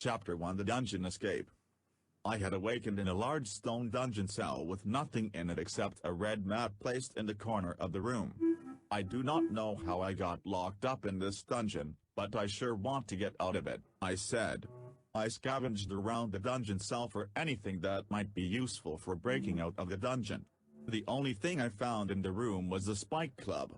Chapter 1 The Dungeon Escape. I had awakened in a large stone dungeon cell with nothing in it except a red mat placed in the corner of the room. I do not know how I got locked up in this dungeon, but I sure want to get out of it, I said. I scavenged around the dungeon cell for anything that might be useful for breaking out of the dungeon. The only thing I found in the room was a spike club.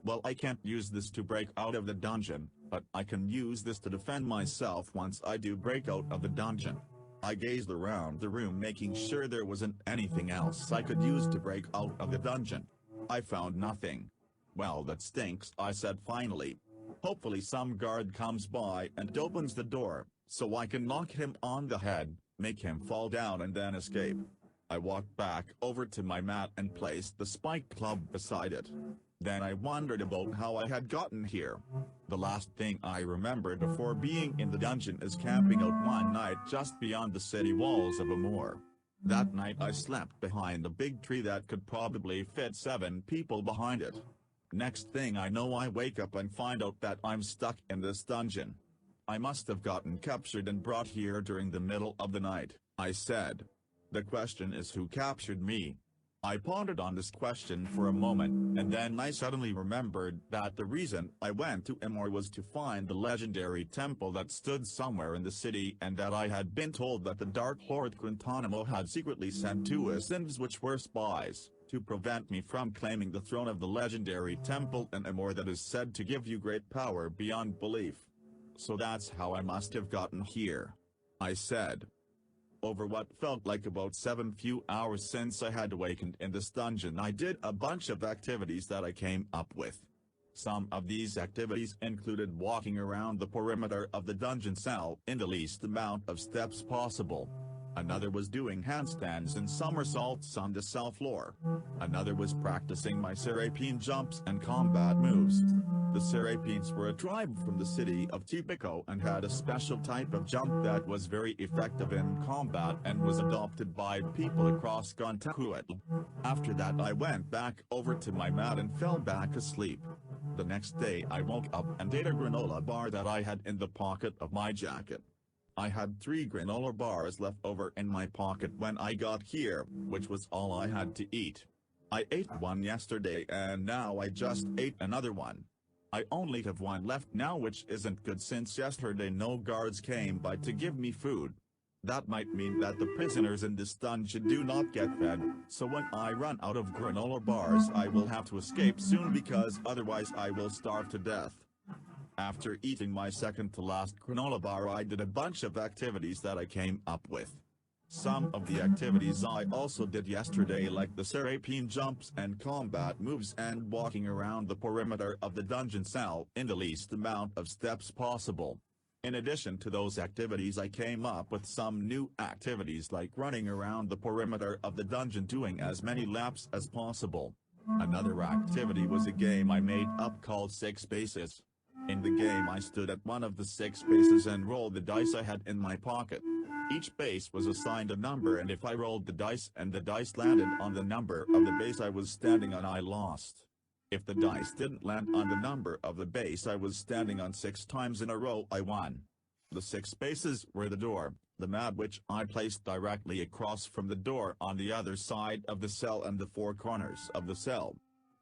Well, I can't use this to break out of the dungeon, but I can use this to defend myself once I do break out of the dungeon. I gazed around the room making sure there wasn't anything else I could use to break out of the dungeon. I found nothing. Well, that stinks, I said finally. Hopefully some guard comes by and opens the door, so I can knock him on the head, make him fall down and then escape. I walked back over to my mat and placed the spike club beside it. Then I wondered about how I had gotten here. The last thing I remembered before being in the dungeon is camping out one night just beyond the city walls of a moor. That night I slept behind a big tree that could probably fit 7 people behind it. Next thing I know I wake up and find out that I'm stuck in this dungeon. I must have gotten captured and brought here during the middle of the night, I said. The question is who captured me? I pondered on this question for a moment, and then I suddenly remembered that the reason I went to Emor was to find the legendary temple that stood somewhere in the city and that I had been told that the Dark Lord Quintanamo had secretly sent 2 ascendants which were spies, to prevent me from claiming the throne of the legendary temple in Emor that is said to give you great power beyond belief. So that's how I must have gotten here, I said. Over what felt like about 7 few hours since I had awakened in this dungeon, I did a bunch of activities that I came up with. Some of these activities included walking around the perimeter of the dungeon cell in the least amount of steps possible. Another was doing handstands and somersaults on the cell floor. Another was practicing my Serapine jumps and combat moves. The Serapines were a tribe from the city of Tipico and had a special type of jump that was very effective in combat and was adopted by people across Gontahuatl. After that I went back over to my mat and fell back asleep. The next day I woke up and ate a granola bar that I had in the pocket of my jacket. I had 3 granola bars left over in my pocket when I got here, which was all I had to eat. I ate one yesterday and now I just ate another one. I only have one left now, which isn't good since yesterday no guards came by to give me food. That might mean that the prisoners in this dungeon do not get fed, so when I run out of granola bars I will have to escape soon because otherwise I will starve to death. After eating my second to last granola bar I did a bunch of activities that I came up with. Some of the activities I also did yesterday, like the Serapine jumps and combat moves and walking around the perimeter of the dungeon cell in the least amount of steps possible. In addition to those activities I came up with some new activities like running around the perimeter of the dungeon doing as many laps as possible. Another activity was a game I made up called 6 Spaces. In the game I stood at one of the 6 spaces and rolled the dice I had in my pocket. Each base was assigned a number and if I rolled the dice and the dice landed on the number of the base I was standing on I lost. If the dice didn't land on the number of the base I was standing on 6 times in a row I won. The 6 spaces were the door, the mat which I placed directly across from the door on the other side of the cell and the 4 corners of the cell.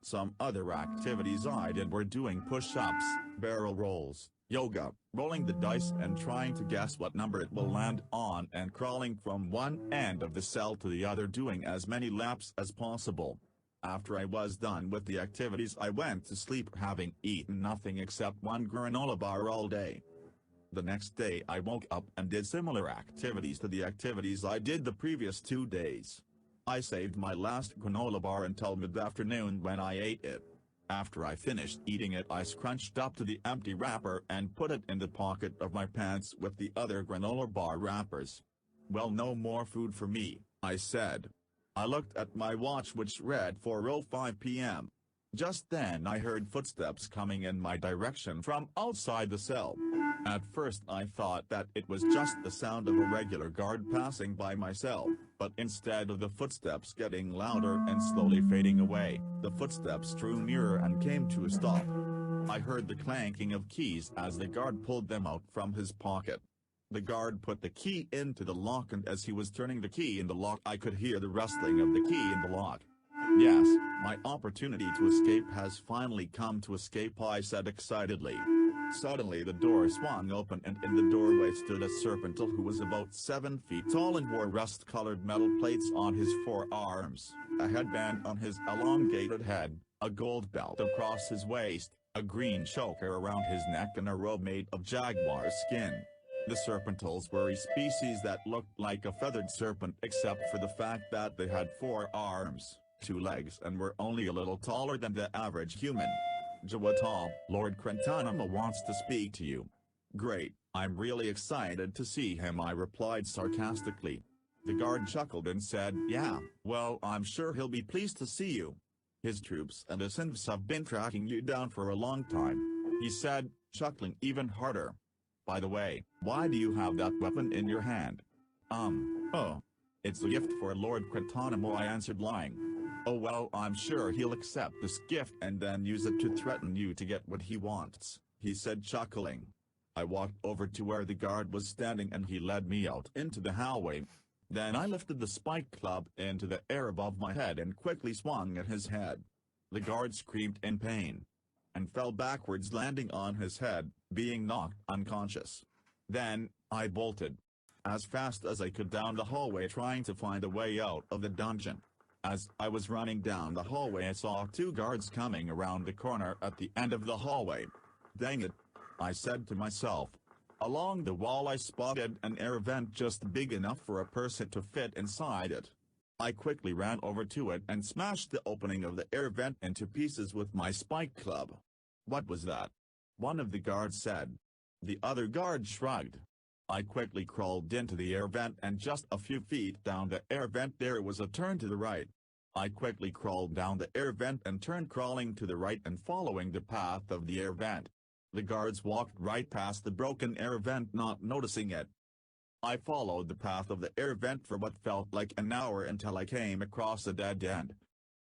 Some other activities I did were doing push-ups, barrel rolls, yoga, rolling the dice and trying to guess what number it will land on and crawling from one end of the cell to the other doing as many laps as possible. After I was done with the activities I went to sleep having eaten nothing except one granola bar all day. The next day I woke up and did similar activities to the activities I did the previous 2 days. I saved my last granola bar until mid-afternoon when I ate it. After I finished eating it I scrunched up to the empty wrapper and put it in the pocket of my pants with the other granola bar wrappers. Well, no more food for me, I said. I looked at my watch which read 4:05 p.m. Just then I heard footsteps coming in my direction from outside the cell. At first I thought that it was just the sound of a regular guard passing by my cell, but instead of the footsteps getting louder and slowly fading away, the footsteps drew nearer and came to a stop. I heard the clanking of keys as the guard pulled them out from his pocket. The guard put the key into the lock, and as he was turning the key in the lock I could hear the rustling of the key in the lock. Yes, my opportunity to escape has finally come to escape, I said excitedly. Suddenly the door swung open, and in the doorway stood a serpental who was about 7 feet tall and wore rust-colored metal plates on his forearms, a headband on his elongated head, a gold belt across his waist, a green choker around his neck, and a robe made of jaguar skin. The serpentals were a species that looked like a feathered serpent except for the fact that they had 4 arms, 2 legs, and were only a little taller than the average human. Jawata, Lord Crentanama wants to speak to you. Great, I'm really excited to see him, I replied sarcastically. The guard chuckled and said, yeah, well, I'm sure he'll be pleased to see you. His troops and ascendants have been tracking you down for a long time, he said, chuckling even harder. By the way, why do you have that weapon in your hand? Oh. It's a gift for Lord Crentanamo, I answered, lying. Oh well, I'm sure he'll accept this gift and then use it to threaten you to get what he wants, he said, chuckling. I walked over to where the guard was standing and he led me out into the hallway. Then I lifted the spike club into the air above my head and quickly swung at his head. The guard screamed in pain and fell backwards, landing on his head, being knocked unconscious. Then, I bolted as fast as I could down the hallway, trying to find a way out of the dungeon. As I was running down the hallway, I saw 2 guards coming around the corner at the end of the hallway. Dang it, I said to myself. Along the wall I spotted an air vent just big enough for a person to fit inside it. I quickly ran over to it and smashed the opening of the air vent into pieces with my spike club. What was that? One of the guards said. The other guard shrugged. I quickly crawled into the air vent, and just a few feet down the air vent there was a turn to the right. I quickly crawled down the air vent and turned, crawling to the right and following the path of the air vent. The guards walked right past the broken air vent, not noticing it. I followed the path of the air vent for what felt like an hour until I came across a dead end.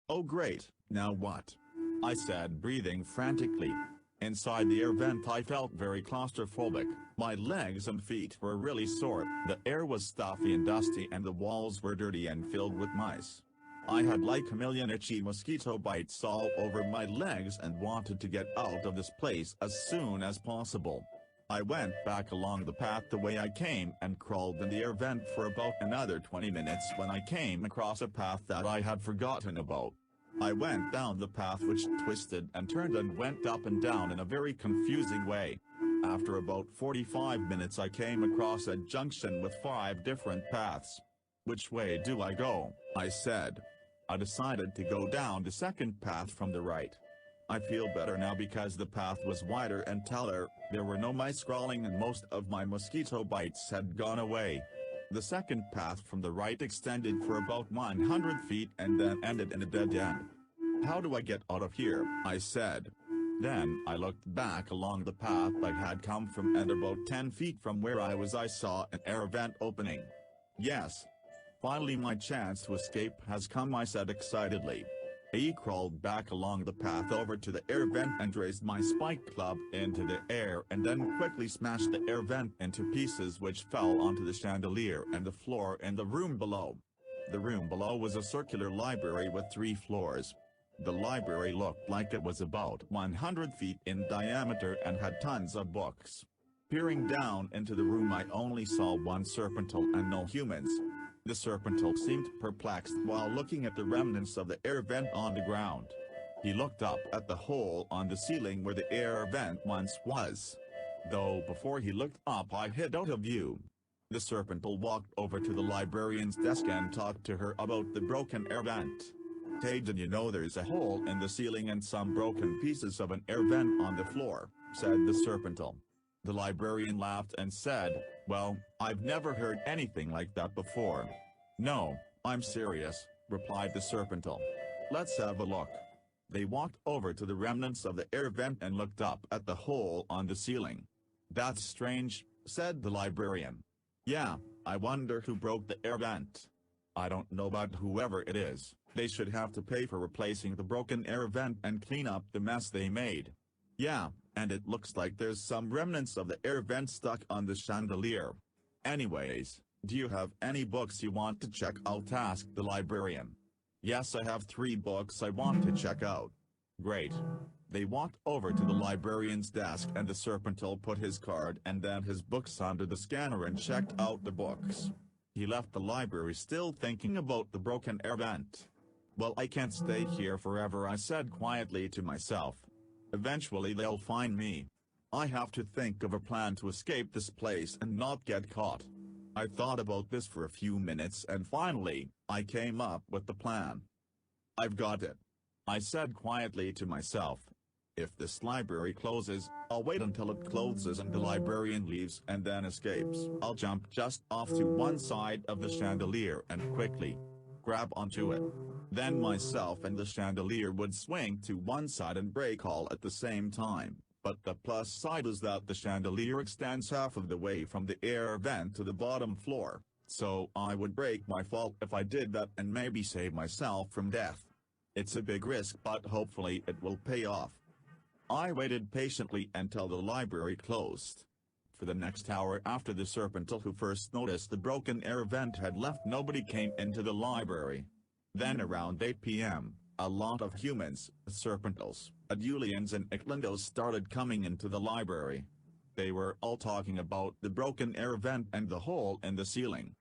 Oh great, now what? I said, breathing frantically. Inside the air vent I felt very claustrophobic. My legs and feet were really sore, the air was stuffy and dusty, and the walls were dirty and filled with mice. I had like a million itchy mosquito bites all over my legs and wanted to get out of this place as soon as possible. I went back along the path the way I came and crawled in the air vent for about another 20 minutes when I came across a path that I had forgotten about. I went down the path, which twisted and turned and went up and down in a very confusing way. After about 45 minutes I came across a junction with 5 different paths. Which way do I go? I said. I decided to go down the second path from the right. I feel better now because the path was wider and taller, there were no mice crawling, and most of my mosquito bites had gone away. The second path from the right extended for about 100 feet and then ended in a dead end. How do I get out of here? I said. Then I looked back along the path I had come from, and about 10 feet from where I was I saw an air vent opening. Yes. Finally my chance to escape has come, I said excitedly. I crawled back along the path over to the air vent and raised my spike club into the air and then quickly smashed the air vent into pieces, which fell onto the chandelier and the floor in the room below. The room below was a circular library with 3 floors. The library looked like it was about 100 feet in diameter and had tons of books. Peering down into the room I only saw 1 serpental and no humans. The serpental seemed perplexed while looking at the remnants of the air vent on the ground. He looked up at the hole on the ceiling where the air vent once was. Though before he looked up I hid out of view. The serpental walked over to the librarian's desk and talked to her about the broken air vent. Hey, did you know there's a hole in the ceiling and some broken pieces of an air vent on the floor? Said the serpental. The librarian laughed and said, well, I've never heard anything like that before. No, I'm serious, replied the serpental. Let's have a look. They walked over to the remnants of the air vent and looked up at the hole on the ceiling. That's strange, said the librarian. Yeah, I wonder who broke the air vent. I don't know, about whoever it is, they should have to pay for replacing the broken air vent and clean up the mess they made. Yeah, and it looks like there's some remnants of the air vent stuck on the chandelier. Anyways, do you have any books you want to check out? Asked the librarian. Yes, I have 3 books I want to check out. Great. They walked over to the librarian's desk and the Serpental put his card and then his books onto the scanner and checked out the books. He left the library still thinking about the broken air vent. Well, I can't stay here forever, I said quietly to myself. Eventually they'll find me. I have to think of a plan to escape this place and not get caught. I thought about this for a few minutes and finally, I came up with the plan. I've got it. I said quietly to myself. If this library closes, I'll wait until it closes and the librarian leaves and then escapes. I'll jump just off to one side of the chandelier and quickly grab onto it. Then myself and the chandelier would swing to one side and break all at the same time. But the plus side is that the chandelier extends half of the way from the air vent to the bottom floor, so I would break my fall if I did that and maybe save myself from death. It's a big risk, but hopefully it will pay off. I waited patiently until the library closed. For the next hour after the Serpental who first noticed the broken air vent had left, nobody came into the library. Then around 8 p.m., a lot of humans, Serpentals, Adulians and Ictlandos started coming into the library. They were all talking about the broken air vent and the hole in the ceiling.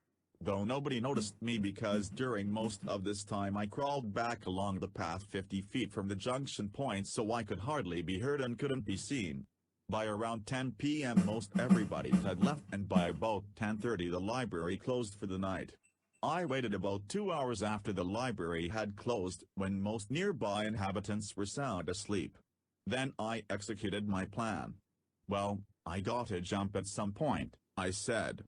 Though nobody noticed me because during most of this time I crawled back along the path 50 feet from the junction point so I could hardly be heard and couldn't be seen. By around 10 p.m. most everybody had left and by about 10:30 the library closed for the night. I waited about 2 hours after the library had closed when most nearby inhabitants were sound asleep. Then I executed my plan. Well, I gotta jump at some point, I said.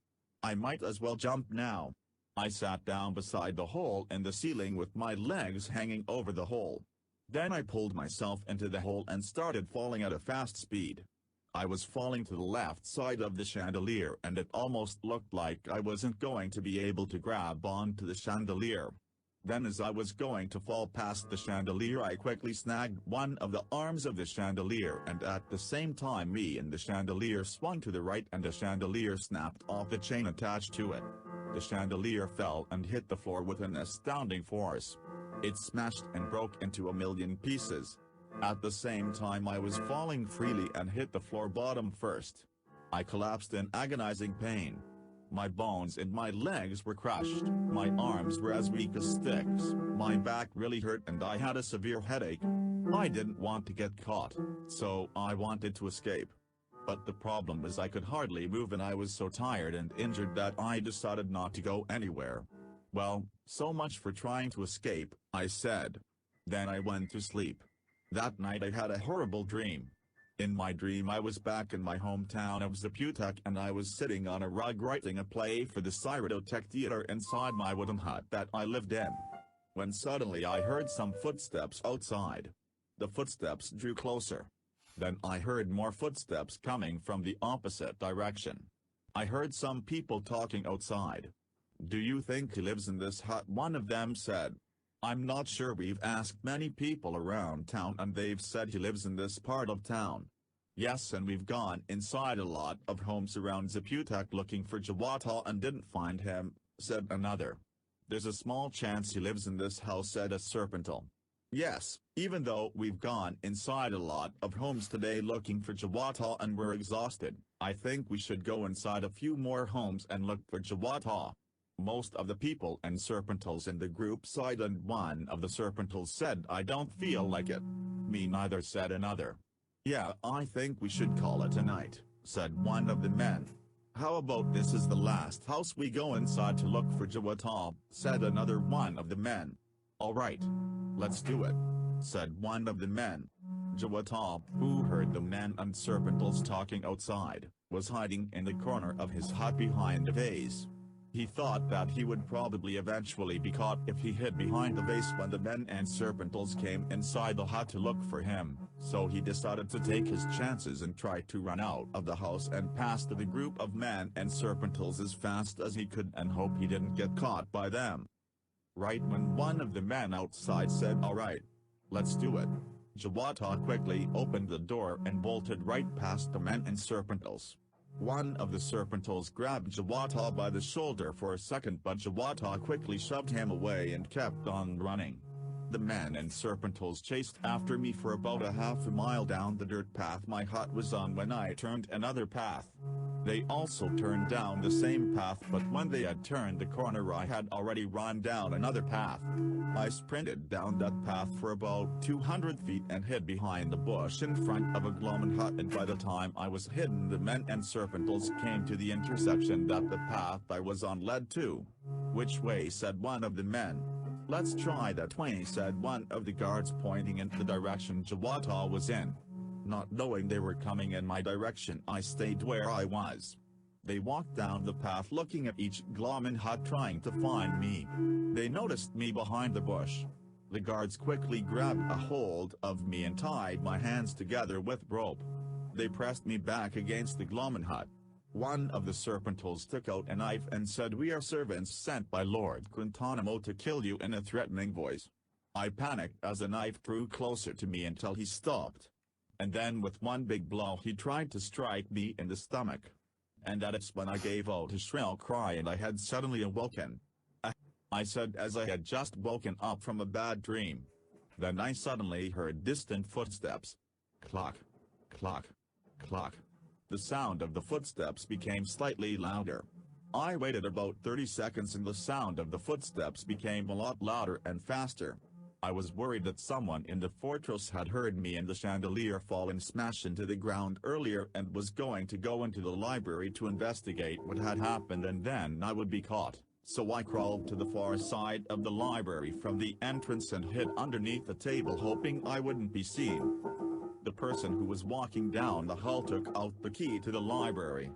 I might as well jump now. I sat down beside the hole in the ceiling with my legs hanging over the hole. Then I pulled myself into the hole and started falling at a fast speed. I was falling to the left side of the chandelier and it almost looked like I wasn't going to be able to grab onto the chandelier. Then as I was going to fall past the chandelier I quickly snagged one of the arms of the chandelier and at the same time me and the chandelier swung to the right and the chandelier snapped off the chain attached to it. The chandelier fell and hit the floor with an astounding force. It smashed and broke into a million pieces. At the same time I was falling freely and hit the floor bottom first. I collapsed in agonizing pain. My bones and my legs were crushed, my arms were as weak as sticks, my back really hurt and I had a severe headache. I didn't want to get caught, so I wanted to escape. But the problem was I could hardly move and I was so tired and injured that I decided not to go anywhere. Well, so much for trying to escape, I said. Then I went to sleep. That night I had a horrible dream. In my dream I was back in my hometown of Zaputek and I was sitting on a rug writing a play for the Cyrodotech Theater inside my wooden hut that I lived in. When suddenly I heard some footsteps outside. The footsteps drew closer. Then I heard more footsteps coming from the opposite direction. I heard some people talking outside. "Do you think he lives in this hut?" one of them said. "I'm not sure. We've asked many people around town and they've said he lives in this part of town." "Yes, and we've gone inside a lot of homes around Zaputek looking for Jawata and didn't find him," said another. "There's a small chance he lives in this house," said a Serpental. "Yes, even though we've gone inside a lot of homes today looking for Jawata and we're exhausted, I think we should go inside a few more homes and look for Jawata." Most of the people and Serpentals in the group sighed and one of the Serpentals said, "I don't feel like it." "Me neither," said another. "Yeah, I think we should call it a night," said one of the men. "How about this is the last house we go inside to look for Jawata," said another one of the men. "All right. Let's do it," said one of the men. Jawata, who heard the men and Serpentals talking outside, was hiding in the corner of his hut behind a vase. He thought that he would probably eventually be caught if he hid behind the vase when the men and Serpentals came inside the hut to look for him, so he decided to take his chances and try to run out of the house and past the group of men and Serpentals as fast as he could and hope he didn't get caught by them. Right when one of the men outside said, "All right, let's do it," Jawata quickly opened the door and bolted right past the men and Serpentals. One of the serpentals grabbed Jawata by the shoulder for a second, but Jawata quickly shoved him away and kept on running. The men and serpentals chased after me for about a half a mile down the dirt path my hut was on when I turned another path. They also turned down the same path, but when they had turned the corner I had already run down another path. I sprinted down that path for about 200 feet and hid behind a bush in front of a glowman hut, and by the time I was hidden the men and serpentals came to the intersection that the path I was on led to. "Which way?" said one of the men. "Let's try that way," said one of the guards, pointing in the direction Jawata was in. Not knowing they were coming in my direction, I stayed where I was. They walked down the path looking at each glowman hut trying to find me. They noticed me behind the bush. The guards quickly grabbed a hold of me and tied my hands together with rope. They pressed me back against the glowman hut. One of the serpentals took out a knife and said, "We are servants sent by Lord Guantanamo to kill you," in a threatening voice. I panicked as the knife drew closer to me until he stopped. And then with one big blow he tried to strike me in the stomach. And that's when I gave out a shrill cry and I had suddenly awoken. I said as I had just woken up from a bad dream. Then I suddenly heard distant footsteps. Clock, clock, clock. The sound of the footsteps became slightly louder. I waited about 30 seconds and the sound of the footsteps became a lot louder and faster. I was worried that someone in the fortress had heard me and the chandelier fall and smash into the ground earlier and was going to go into the library to investigate what had happened, and then I would be caught. So I crawled to the far side of the library from the entrance and hid underneath the table, hoping I wouldn't be seen. The person who was walking down the hall took out the key to the library.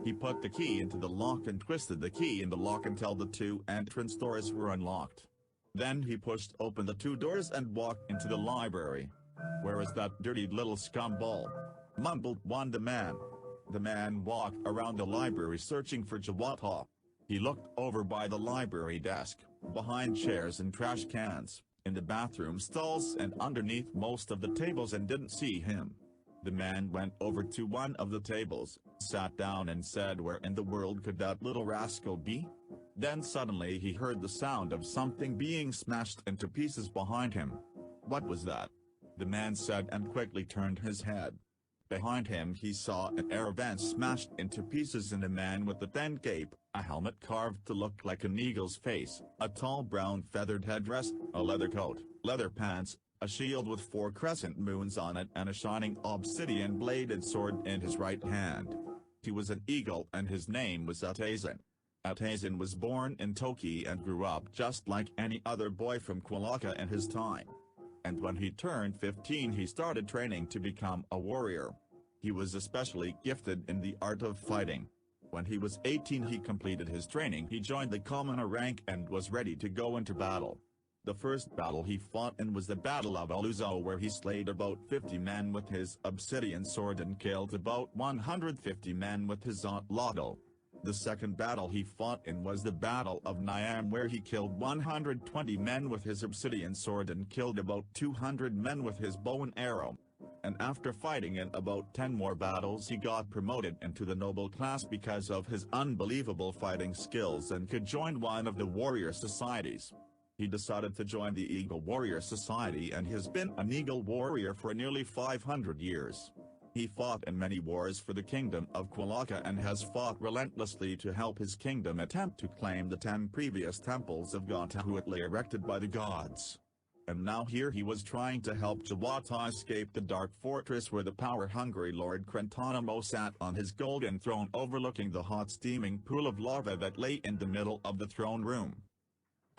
He put the key into the lock and twisted the key in the lock until the two entrance doors were unlocked. Then he pushed open the two doors and walked into the library. "Where is that dirty little scumball?" mumbled one the man. The man walked around the library searching for Jawata. He looked over by the library desk, behind chairs and trash cans, in the bathroom stalls and underneath most of the tables and didn't see him. The man went over to one of the tables, sat down and said, "Where in the world could that little rascal be?" Then suddenly he heard the sound of something being smashed into pieces behind him. "What was that?" the man said and quickly turned his head. Behind him he saw an air vent smashed into pieces and a man with a thin cape, a helmet carved to look like an eagle's face, a tall brown feathered headdress, a leather coat, leather pants, a shield with 4 crescent moons on it and a shining obsidian bladed sword in his right hand. He was an eagle and his name was Atazan. Atazan was born in Toki and grew up just like any other boy from Quilaka in his time. And when he turned 15 he started training to become a warrior. He was especially gifted in the art of fighting. When he was 18 he completed his training, he joined the commoner rank and was ready to go into battle. The first battle he fought in was the Battle of Aluzo, where he slayed about 50 men with his obsidian sword and killed about 150 men with his Lado. The second battle he fought in was the Battle of Niam, where he killed 120 men with his obsidian sword and killed about 200 men with his bow and arrow. And after fighting in about 10 more battles he got promoted into the noble class because of his unbelievable fighting skills and could join one of the warrior societies. He decided to join the Eagle Warrior Society and has been an Eagle Warrior for nearly 500 years. He fought in many wars for the kingdom of Quilaka and has fought relentlessly to help his kingdom attempt to claim the 10 previous temples of Gatahuatli erected by the gods. And now here he was trying to help Jawata escape the dark fortress where the power-hungry Lord Guantanamo sat on his golden throne overlooking the hot steaming pool of lava that lay in the middle of the throne room.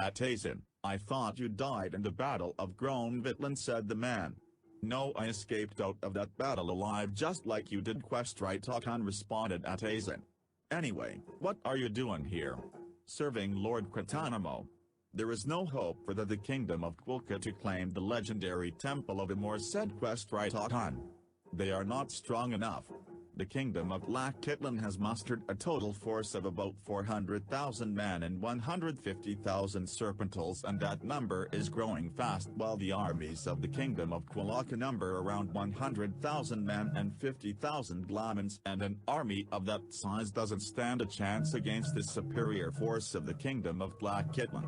"Atazan, I thought you died in the Battle of Groenvitland," said the man. "No, I escaped out of that battle alive just like you did, Questritakan," responded Atazan. "Anyway, what are you doing here?" "Serving Lord Guantanamo. There is no hope for the kingdom of Quilca to claim the legendary Temple of Amor," said Questritakan. "They are not strong enough. The kingdom of Black Kitlan has mustered a total force of about 400,000 men and 150,000 serpentals, and that number is growing fast, while the armies of the kingdom of Quilaka number around 100,000 men and 50,000 glamans, and an army of that size doesn't stand a chance against the superior force of the kingdom of Black Kitlan.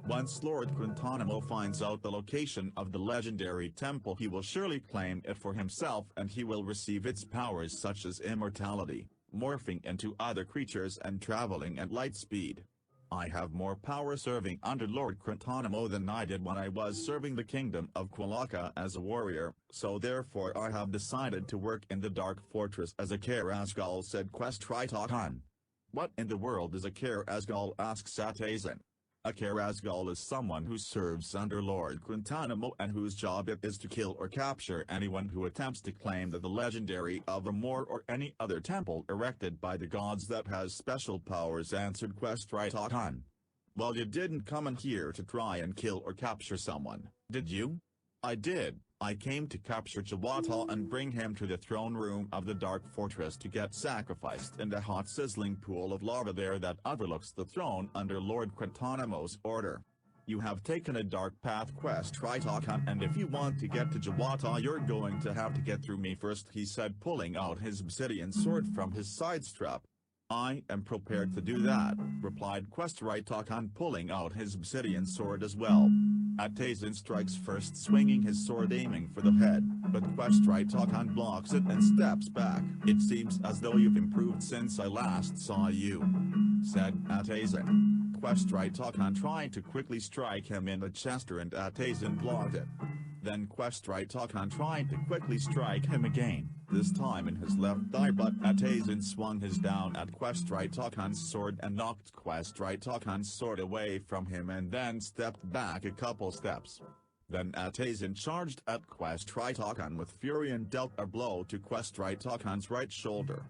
Once Lord Quintanamo finds out the location of the legendary temple, he will surely claim it for himself, and he will receive its powers such as immortality, morphing into other creatures and traveling at light speed. I have more power serving under Lord Quintanamo than I did when I was serving the kingdom of Quilaka as a warrior, so therefore I have decided to work in the Dark Fortress as a Karazgal, said Questritakan. What in the world is a Karazgal, asks Atazan. A Karazgal is someone who serves under Lord Quintanamo and whose job it is to kill or capture anyone who attempts to claim that the legendary of Amor or any other temple erected by the gods that has special powers, answered Questritakan. Well, you didn't come in here to try and kill or capture someone, did you? I did. I came to capture Jawata and bring him to the throne room of the Dark Fortress to get sacrificed in the hot sizzling pool of lava there that overlooks the throne under Lord Quintanamo's order. You have taken a dark path, Questritakan, and if you want to get to Jawata you're going to have to get through me first, he said, pulling out his obsidian sword from his side strap. I am prepared to do that, replied Questritakan, pulling out his obsidian sword as well. Atazan strikes first, swinging his sword aiming for the head, but Questritakan blocks it and steps back. It seems as though you've improved since I last saw you, said Atazan. Questritakan tried to quickly strike him in the chest and Atazan blocked it. Then Questritakan tried to quickly strike him again, this time in his left thigh, but Atazan swung his down at Questritakan's sword and knocked Questritakan's sword away from him and then stepped back a couple steps. Then Atazan charged at Questritakan with fury and dealt a blow to Questritakan's right shoulder.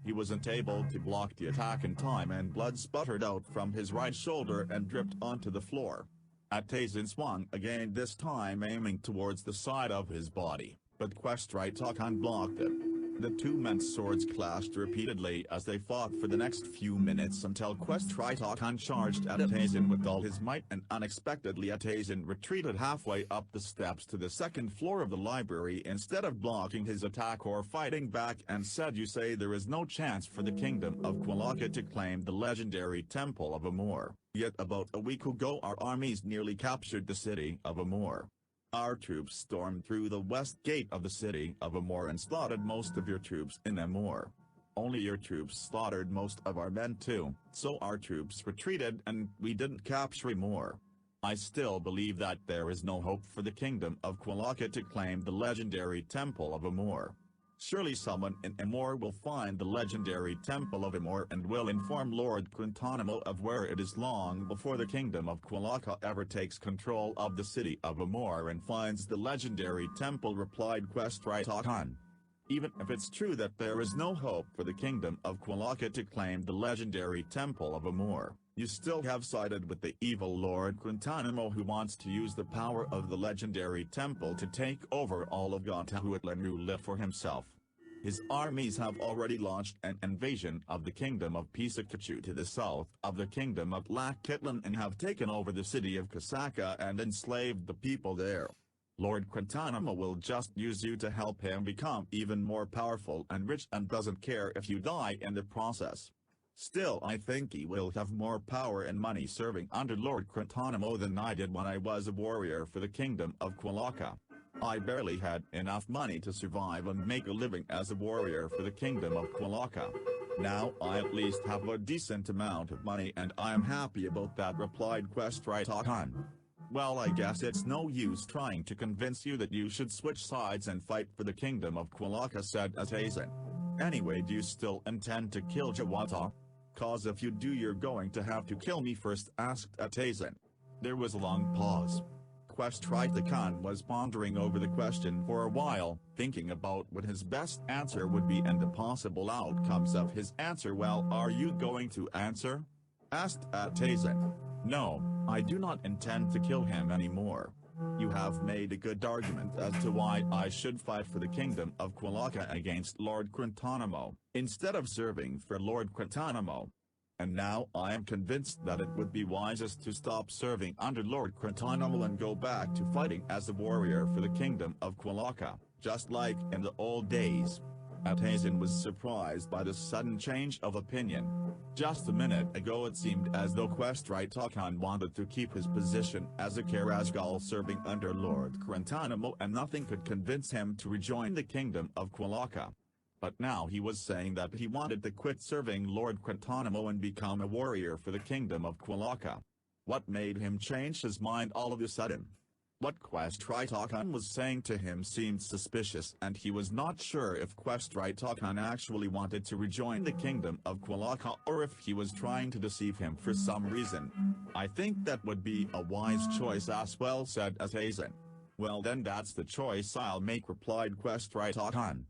He wasn't able to block the attack in time and blood sputtered out from his right shoulder and dripped onto the floor. Atazan swung again, this time aiming towards the side of his body, but Questritakan blocked it. The two men's swords clashed repeatedly as they fought for the next few minutes until Questritakan charged at Atazan with all his might, and unexpectedly Atazan retreated halfway up the steps to the second floor of the library instead of blocking his attack or fighting back, and said, "You say there is no chance for the kingdom of Quilaka to claim the legendary temple of Amor, yet about a week ago our armies nearly captured the city of Amor. Our troops stormed through the west gate of the city of Amor and slaughtered most of your troops in Amor. Only your troops slaughtered most of our men too, so our troops retreated and we didn't capture Amor. I still believe that there is no hope for the kingdom of Quilaka to claim the legendary temple of Amor. Surely someone in Amor will find the legendary temple of Amor and will inform Lord Quintanamo of where it is long before the kingdom of Quilaka ever takes control of the city of Amor and finds the legendary temple," replied Questritakan. "Even if it's true that there is no hope for the kingdom of Quilaka to claim the legendary temple of Amor, you still have sided with the evil Lord Quintanamo, who wants to use the power of the legendary temple to take over all of Gatahuatlan for himself. His armies have already launched an invasion of the kingdom of Pisakachu to the south of the kingdom of Black Kitlan and have taken over the city of Kasaka and enslaved the people there. Lord Quintanamo will just use you to help him become even more powerful and rich, and doesn't care if you die in the process. Still, I think he will have more power and money serving under Lord Quintanamo than I did when I was a warrior for the kingdom of Quilaka. I barely had enough money to survive and make a living as a warrior for the kingdom of Quilaka. Now I at least have a decent amount of money and I am happy about that," replied Questritakan. "Well, I guess it's no use trying to convince you that you should switch sides and fight for the kingdom of Quilaka," said Atazan. "Anyway, do you still intend to kill Jawata? 'Cause if you do you're going to have to kill me first," asked Atazan. There was a long pause. Questritakan was pondering over the question for a while, thinking about what his best answer would be and the possible outcomes of his answer. "Well, are you going to answer?" asked Atazan. "No, I do not intend to kill him anymore. You have made a good argument as to why I should fight for the kingdom of Quilaka against Lord Quintanamo, instead of serving for Lord Quintanamo. And now I am convinced that it would be wisest to stop serving under Lord Quintanamo and go back to fighting as a warrior for the kingdom of Quilaka, just like in the old days. Atazen was surprised by this sudden change of opinion. Just a minute ago it seemed as though Questrai Takan wanted to keep his position as a Karazgal serving under Lord Quintanamo, and nothing could convince him to rejoin the kingdom of Quilaka. But now he was saying that he wanted to quit serving Lord Quintanamo and become a warrior for the kingdom of Quilaka. What made him change his mind all of a sudden? What Questrai Takan was saying to him seemed suspicious, and he was not sure if Questrai Takan actually wanted to rejoin the kingdom of Quilaka or if he was trying to deceive him for some reason. I think that would be a wise choice as well, said Atazen. Well then, that's the choice I'll make, replied Questrai Takan.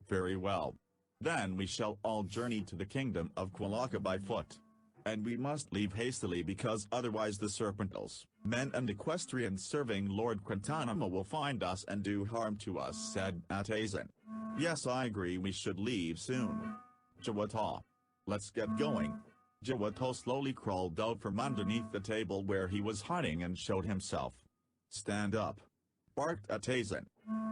Very well. Then we shall all journey to the kingdom of Quilaka by foot. And we must leave hastily, because otherwise the Serpentals, men and equestrians serving Lord Quintanamo will find us and do harm to us, said Atazen. Yes, I agree, we should leave soon. Jawata. Let's get going. Jawato slowly crawled out from underneath the table where he was hiding and showed himself. Stand up, barked Atazen.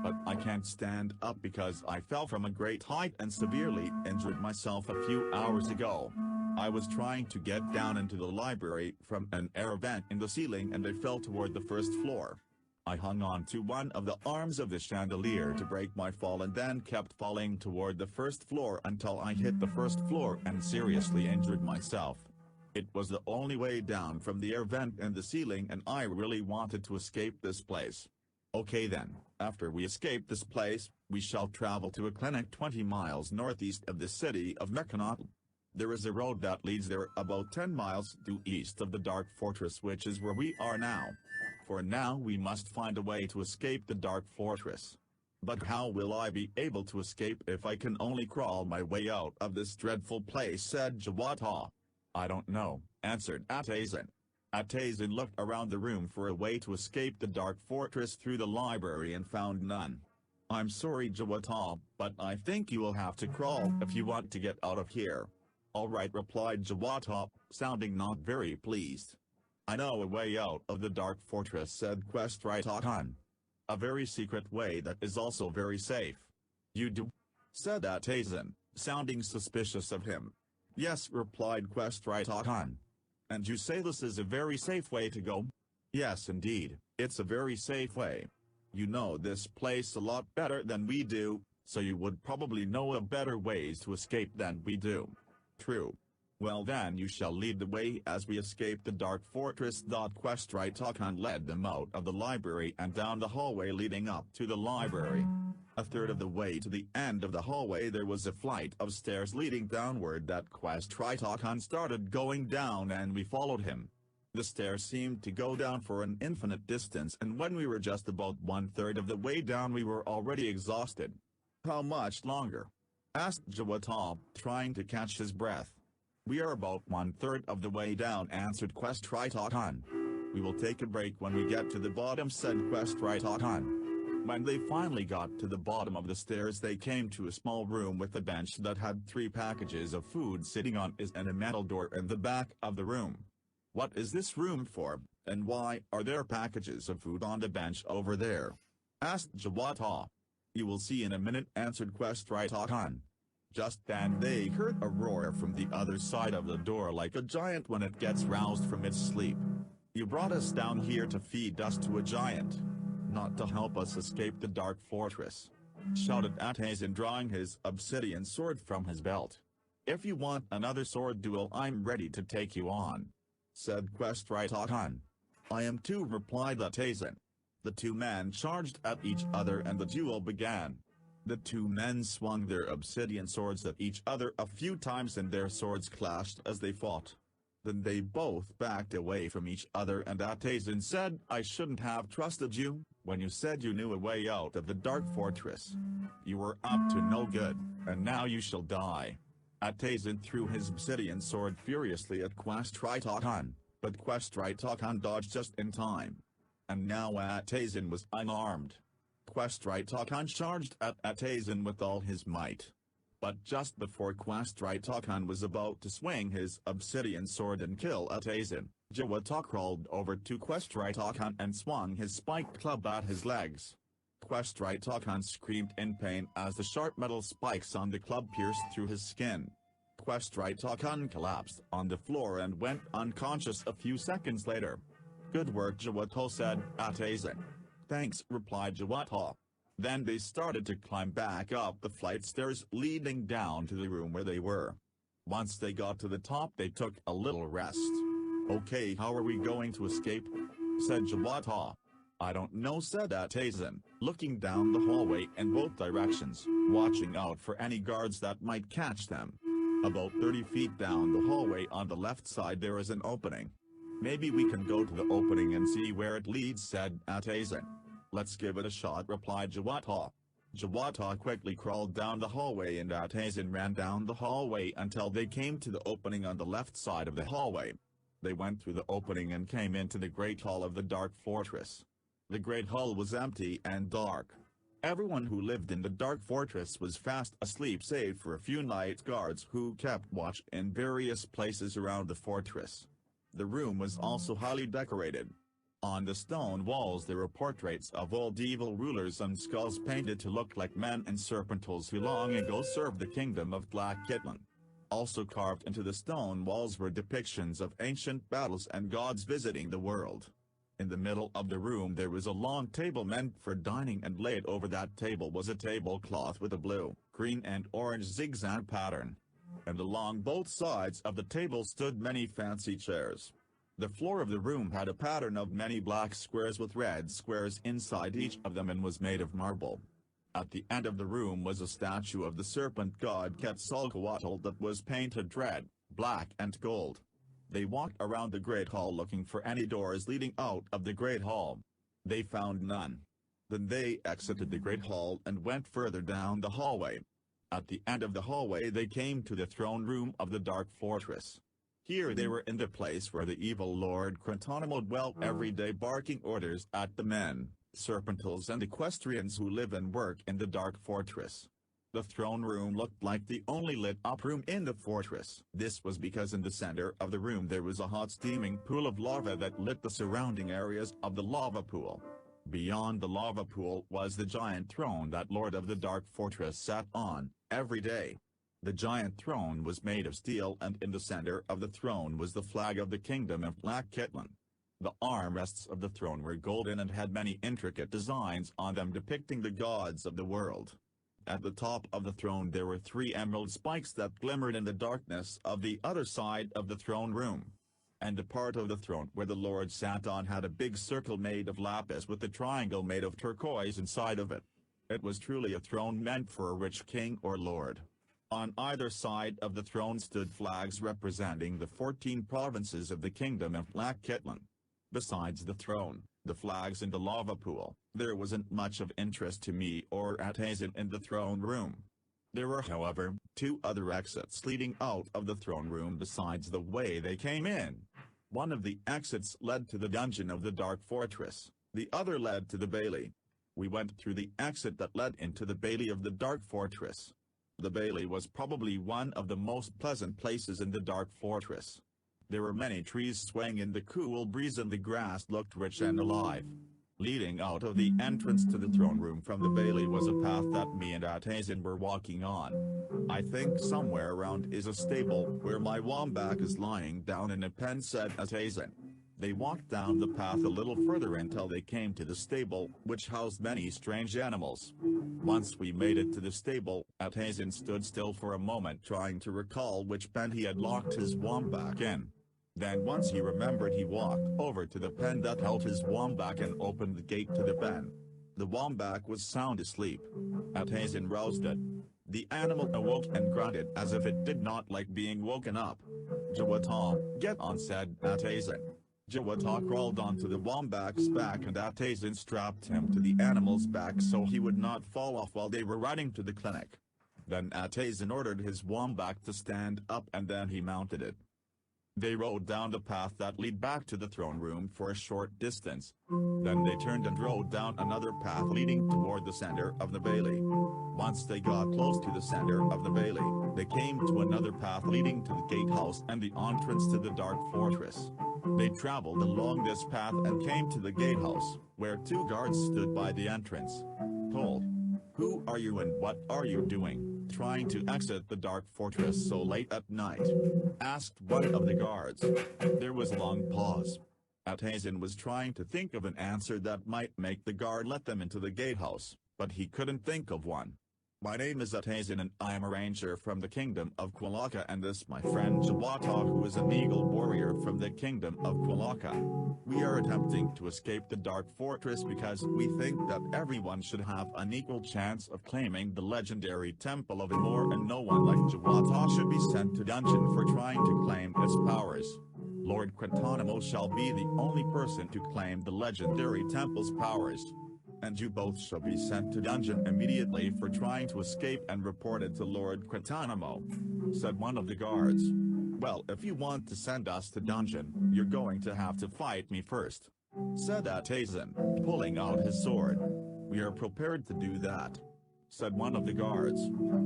But I can't stand up because I fell from a great height and severely injured myself a few hours ago. I was trying to get down into the library from an air vent in the ceiling and I fell toward the first floor. I hung on to one of the arms of the chandelier to break my fall and then kept falling toward the first floor until I hit the first floor and seriously injured myself. It was the only way down from the air vent in the ceiling and I really wanted to escape this place. Okay then, after we escape this place, we shall travel to a clinic 20 miles northeast of the city of Mekanat. There is a road that leads there about 10 miles due east of the Dark Fortress, which is where we are now. For now we must find a way to escape the Dark Fortress. But how will I be able to escape if I can only crawl my way out of this dreadful place, said Jawata. I don't know, answered Atazen. Atazen looked around the room for a way to escape the Dark Fortress through the library and found none. I'm sorry, Jawata, but I think you will have to crawl if you want to get out of here. All right, replied Jawata, sounding not very pleased. I know a way out of the Dark Fortress, said Questrai Takan. A very secret way that is also very safe. You do? Said Atazen, sounding suspicious of him. Yes, replied Questrai Takan. And you say this is a very safe way to go? Yes indeed, it's a very safe way. You know this place a lot better than we do, so you would probably know of better ways to escape than we do. True. Well then you shall lead the way as we escape the Dark Fortress. Questrai Takan led them out of the library and down the hallway leading up to the library. A third of the way to the end of the hallway there was a flight of stairs leading downward that Questrai Takan started going down and we followed him. The stairs seemed to go down for an infinite distance, and when we were just about 1/3 of the way down we were already exhausted. How much longer? Asked Jawata, trying to catch his breath. We are about 1/3 of the way down, answered Questrai Takan. We will take a break when we get to the bottom, said Questrai Takan. When they finally got to the bottom of the stairs they came to a small room with a bench that had 3 packages of food sitting on it and a metal door in the back of the room. What is this room for, and why are there packages of food on the bench over there? Asked Jawata. You will see in a minute, answered Questrai Takan. Just then they heard a roar from the other side of the door like a giant when it gets roused from its sleep. You brought us down here to feed us to a giant, not to help us escape the Dark Fortress, shouted Atazen, drawing his obsidian sword from his belt. If you want another sword duel I'm ready to take you on, said Questrai Takan. I am too, replied Atazen. The 2 men charged at each other and the duel began. The 2 men swung their obsidian swords at each other a few times and their swords clashed as they fought. Then they both backed away from each other and Atazen said, I shouldn't have trusted you when you said you knew a way out of the Dark Fortress. You were up to no good, and now you shall die. Atazen threw his obsidian sword furiously at Questrai Takan, but Questrai Takan dodged just in time. and now Atazin was unarmed. Questritokan charged at Atazin with all his might. But just before Questritokan was about to swing his obsidian sword and kill Atazin, Jawata crawled over to Questritokan and swung his spiked club at his legs. Questritokan screamed in pain as the sharp metal spikes on the club pierced through his skin. Questritokan collapsed on the floor and went unconscious a few seconds later. "Good work, Jawata," said Atazin. "Thanks," replied Jawata. Then they started to climb back up the flight stairs leading down to the room where they were. Once they got to the top, they took a little rest. "Okay, how are we going to escape?" said Jawata. "I don't know," said Atazin, looking down the hallway in both directions, watching out for any guards that might catch them. About 30 feet down the hallway on the left side there is an opening. "Maybe we can go to the opening and see where it leads," said Atazin. "Let's give it a shot," replied Jawata. Jawata quickly crawled down the hallway and Atazin ran down the hallway until they came to the opening on the left side of the hallway. They went through the opening and came into the great hall of the Dark Fortress. The great hall was empty and dark. Everyone who lived in the Dark Fortress was fast asleep save for a few night guards who kept watch in various places around the fortress. The room was also highly decorated. On the stone walls there were portraits of old evil rulers and skulls painted to look like men and serpentals who long ago served the kingdom of Black Kitlan. Also carved into the stone walls were depictions of ancient battles and gods visiting the world. In the middle of the room there was a long table meant for dining, and laid over that table was a tablecloth with a blue, green and orange zigzag pattern. And along both sides of the table stood many fancy chairs. The floor of the room had a pattern of many black squares with red squares inside each of them and was made of marble. At the end of the room was a statue of the serpent god Quetzalcoatl that was painted red, black and gold. They walked around the great hall looking for any doors leading out of the great hall. They found none. Then they exited the great hall and went further down the hallway. At the end of the hallway they came to the throne room of the Dark Fortress. Here they were in the place where the evil Lord Cratonimo dwelt every day, barking orders at the men, serpentals and equestrians who live and work in the Dark Fortress. The throne room looked like the only lit-up room in the fortress. This was because in the center of the room there was a hot steaming pool of lava that lit the surrounding areas of the lava pool. Beyond the lava pool was the giant throne that Lord of the Dark Fortress sat on every day. The giant throne was made of steel, and in the center of the throne was the flag of the kingdom of Black Kitlan. The armrests of the throne were golden and had many intricate designs on them depicting the gods of the world. At the top of the throne there were 3 emerald spikes that glimmered in the darkness of the other side of the throne room. And the part of the throne where the Lord sat on had a big circle made of lapis with a triangle made of turquoise inside of it. It was truly a throne meant for a rich king or lord. On either side of the throne stood flags representing the 14 provinces of the kingdom of Black Kitlan. Besides the throne, the flags and the lava pool, there wasn't much of interest to me or Atazin in the throne room. There were however 2 other exits leading out of the throne room besides the way they came in. One of the exits led to the dungeon of the Dark Fortress, the other led to the bailey. We went through the exit that led into the bailey of the Dark Fortress. The bailey was probably one of the most pleasant places in the Dark Fortress. There were many trees swaying in the cool breeze and the grass looked rich and alive. Leading out of the entrance to the throne room from the bailey was a path that me and Atazin were walking on. "I think somewhere around is a stable where my wombat is lying down in a pen," said Atazin. They walked down the path a little further until they came to the stable, which housed many strange animals. Once we made it to the stable, Atazin stood still for a moment trying to recall which pen he had locked his wombat in. Then once he remembered, he walked over to the pen that held his wombat and opened the gate to the pen. The wombat was sound asleep. Atazin roused it. The animal awoke and grunted as if it did not like being woken up. "Jawata, get on," said Atazin. Jawata crawled onto the wombat's back and Atazin strapped him to the animal's back so he would not fall off while they were riding to the clinic. Then Atazin ordered his wombat to stand up and then he mounted it. They rode down the path that led back to the throne room for a short distance. Then they turned and rode down another path leading toward the center of the bailey. Once they got close to the center of the bailey, they came to another path leading to the gatehouse and the entrance to the dark fortress. They traveled along this path and came to the gatehouse, where two guards stood by the entrance. Told, "Who are you and what are you doing, trying to exit the dark fortress so late at night?" asked one of the guards. There was a long pause. Atazin was trying to think of an answer that might make the guard let them into the gatehouse, but he couldn't think of one. "My name is Atazin and I am a ranger from the kingdom of Quilaka, and this my friend Jawata, who is an eagle warrior from the kingdom of Quilaka. We are attempting to escape the dark fortress because we think that everyone should have an equal chance of claiming the legendary Temple of Amor, and no one like Jawata should be sent to dungeon for trying to claim its powers. Lord Quintanamo shall be the only person to claim the legendary temple's powers. And you both shall be sent to dungeon immediately for trying to escape and reported to Lord Quintanamo," said one of the guards. "Well, if you want to send us to dungeon, you're going to have to fight me first," said Atazin, pulling out his sword. "We are prepared to do that," said one of the guards.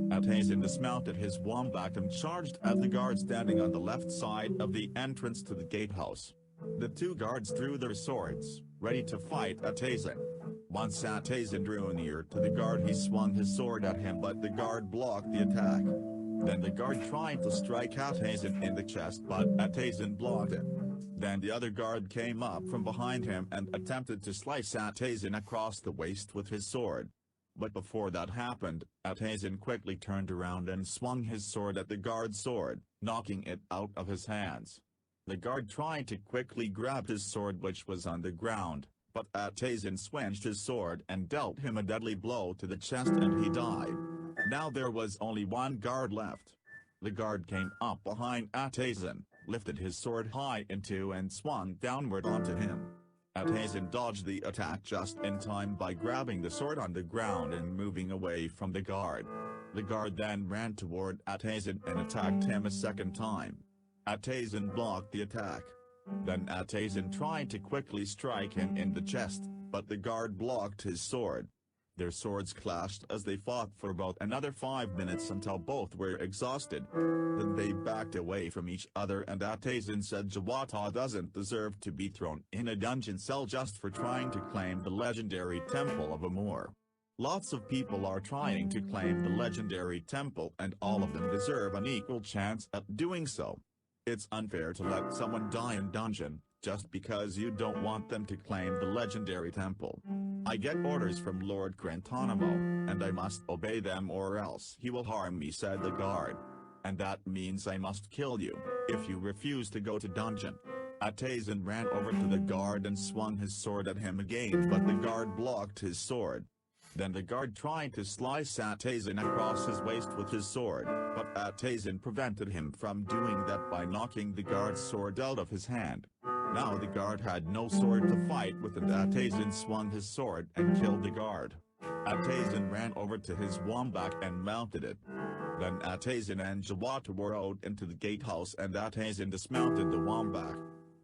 Atazin dismounted his wombat and charged at the guard standing on the left side of the entrance to the gatehouse. The two guards drew their swords, ready to fight Atazin. Once Atazin drew near to the guard, he swung his sword at him, but the guard blocked the attack. Then the guard tried to strike Atazin in the chest, but Atazin blocked it. Then the other guard came up from behind him and attempted to slice Atazin across the waist with his sword. But before that happened, Atazin quickly turned around and swung his sword at the guard's sword, knocking it out of his hands. The guard tried to quickly grab his sword, which was on the ground, but Atazin swinged his sword and dealt him a deadly blow to the chest and he died. Now there was only one guard left. The guard came up behind Atazin, lifted his sword high into and swung downward onto him. Atazin dodged the attack just in time by grabbing the sword on the ground and moving away from the guard. The guard then ran toward Atazin and attacked him a second time. Atazin blocked the attack. Then Atazin tried to quickly strike him in the chest, but the guard blocked his sword. Their swords clashed as they fought for about another 5 minutes until both were exhausted. Then they backed away from each other and Atazin said Jawata doesn't deserve to be thrown in a dungeon cell just for trying to claim the legendary Temple of Amor. Lots of people are trying to claim the legendary temple and all of them deserve an equal chance at doing so. It's unfair to let someone die in dungeon, just because you don't want them to claim the legendary temple. I get orders from Lord Quintanamo, and I must obey them or else he will harm me, said the guard. And that means I must kill you, if you refuse to go to dungeon. Atazin ran over to the guard and swung his sword at him again, but the guard blocked his sword. Then the guard tried to slice Atazin across his waist with his sword, but Atazin prevented him from doing that by knocking the guard's sword out of his hand. Now the guard had no sword to fight with and Atazin swung his sword and killed the guard. Atazin ran over to his wombat and mounted it. Then Atazin and Jawata rode into the gatehouse and Atazin dismounted the wombat.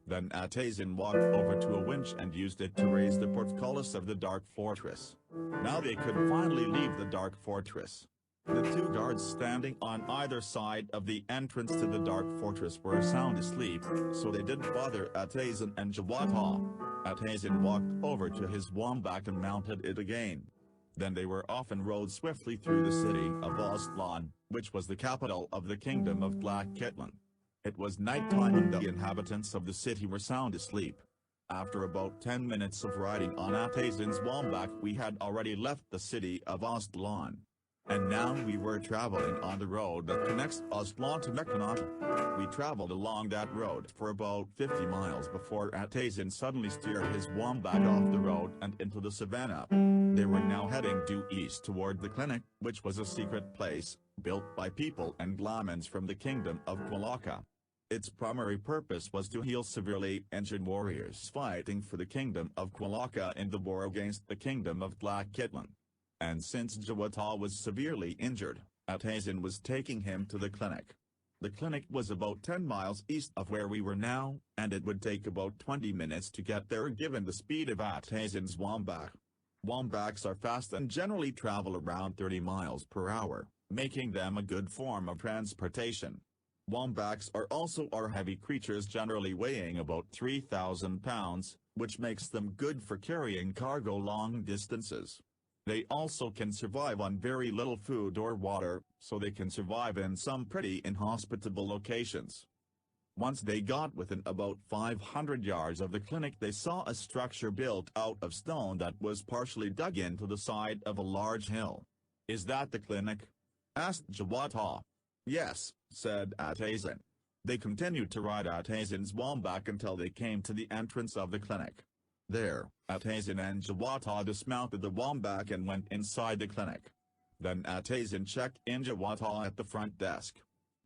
Then Atazin walked over to a winch and used it to raise the portcullis of the dark fortress. Now they could finally leave the dark fortress. The two guards standing on either side of the entrance to the dark fortress were sound asleep, so they didn't bother Atazin and Jawata. Atazin walked over to his wombat and mounted it again. Then they were off and rode swiftly through the city of Aztlan, which was the capital of the kingdom of Black Kitlan. It was nighttime and the inhabitants of the city were sound asleep. After about 10 minutes of riding on Atazin's wombat, we had already left the city of Aztlan. And now we were traveling on the road that connects Aztlan to Mekanata. We traveled along that road for about 50 miles before Atazin suddenly steered his wombat off the road and into the savannah. They were now heading due east toward the clinic, which was a secret place, built by people and Glamans from the kingdom of Quilaka. Its primary purpose was to heal severely injured warriors fighting for the kingdom of Quilaka in the war against the kingdom of Black Kitlan. And since Jawata was severely injured, Atazin was taking him to the clinic. The clinic was about 10 miles east of where we were now, and it would take about 20 minutes to get there given the speed of Atayzen's wombat. Wombats are fast and generally travel around 30 miles per hour, making them a good form of transportation. Wombats are also heavy creatures, generally weighing about 3,000 pounds, which makes them good for carrying cargo long distances. They also can survive on very little food or water, so they can survive in some pretty inhospitable locations. Once they got within about 500 yards of the clinic, they saw a structure built out of stone that was partially dug into the side of a large hill. "Is that the clinic?" asked Jawata. "Yes," said Atayzen. They continued to ride Atayzen's wombat until they came to the entrance of the clinic. There, Atayzen and Jawata dismounted the wombat and went inside the clinic. Then Atayzen checked in Jawata at the front desk.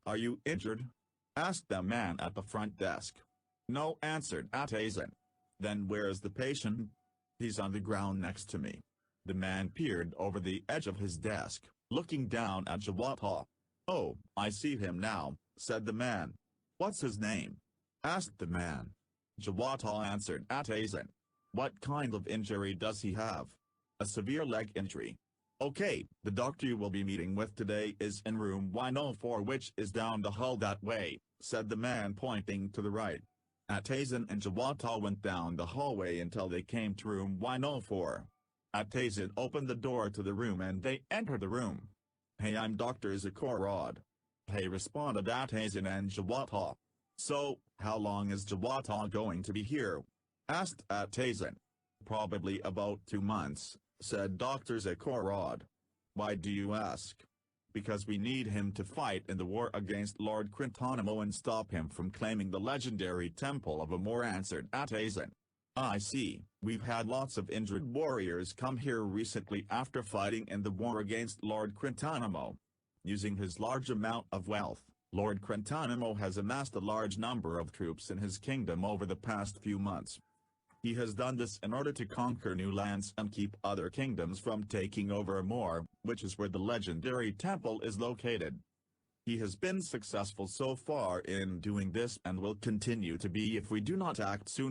"Are you injured?" asked the man at the front desk. "No," answered Atayzen. "Then where's the patient?" "He's on the ground next to me." The man peered over the edge of his desk, looking down at Jawata. "Oh, I see him now," said the man. "What's his name?" asked the man. Jawata answered Atayzen. "What kind of injury does he have?" "A severe leg injury." "Okay, the doctor you will be meeting with today is in room 104, which is down the hall that way," said the man, pointing to the right. Atayzen and Jawata went down the hallway until they came to room 104. Atayzen opened the door to the room and they entered the room. "Hey, I'm Dr. Zakorod." "Hey," responded Atayzen and Jawata. "So, how long is Jawata going to be here?" asked Atayzen. "Probably about 2 months, said Dr. Zakorod. "Why do you ask?" "Because we need him to fight in the war against Lord Quintanamo and stop him from claiming the legendary Temple of Amor," answered Atayzen. "I see, we've had lots of injured warriors come here recently after fighting in the war against Lord Quintanamo. Using his large amount of wealth, Lord Quintanamo has amassed a large number of troops in his kingdom over the past few months. He has done this in order to conquer new lands and keep other kingdoms from taking over Amor, which is where the legendary temple is located. He has been successful so far in doing this and will continue to be if we do not act soon."